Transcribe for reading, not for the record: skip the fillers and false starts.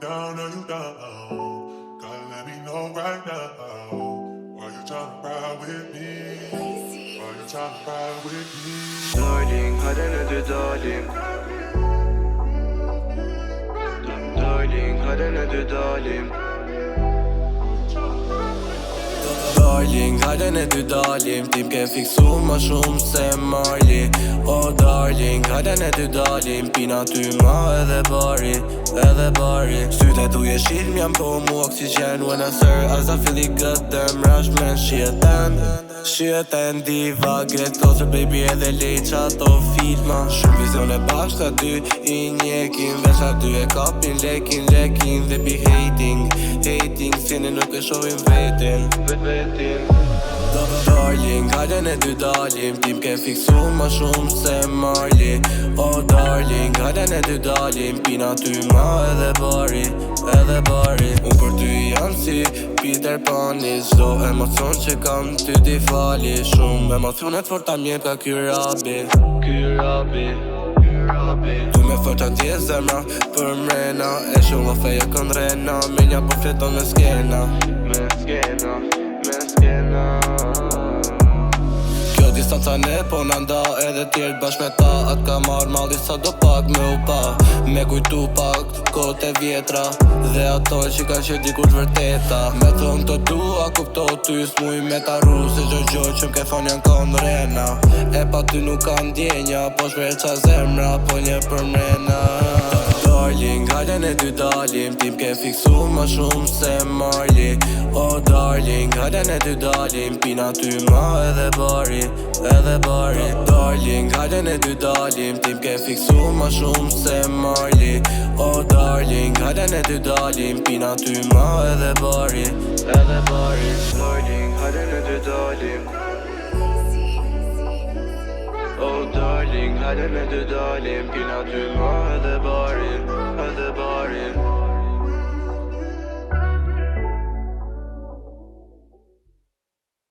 down, are you down? Gotta let me know right now. Why you tryna ride with me? Why you tryna ride with me? Darling, hade ne du darling? Darling, hade ne du darling? Darling, hajde ne dy dalim Tim ke fiksu ma shumë se Marli Oh darling, hajde ne dy dalim Pina ty ma edhe bari Syte tu je shilm jam po mu oxygen When I serve as I feel it good damn rush man Shit and diva Get closer baby edhe lej qato filma Shumë vizion e bashkë ta dy I njekin Vesh a dy e kapin lekin Dhe be hating Sini nuk e shohim vetin Darling, hajde ne dy dalim Tim ke fiksu ma shumë se Marli Oh darling, hajde ne dy dalim Pina ty ma edhe bari Unë për ty janë si Peter Pani Zdo emocion që kam ty di fali Shumë emocionet forta mje ka ky rabi Tu me fërta tje zemra për mrena E shumë feje këndrena Menja po fleton me skena Kjo distanca ne po në nda Edhe tjertë bashk me ta Atë ka marrë malli sa do pak me u pa Me kujtu pak kote vjetra Dhe ato që ka që dikush vërteta Me thonë të dua kupto ty s'muj me ta ru Se gjoj që m'ke fon janë këndrena E pa ty nuk ka ndjenja Po shver qa zemra po një për mrena Darling, hajde ne dy dalim Tim ke fiksu ma shumë se Marli Oh darling, hajde ne dy dalim Pina ty ma edhe bari Darling, hajde ne dy dalim Tim ke fiksu ma shumë se Marli Oh darling, hajde ne dy dalim Pina ty ma edhe bari Darling, hajde ne dy dalim Oh darling, hajde ne dy dalim Pina ty ma edhe bari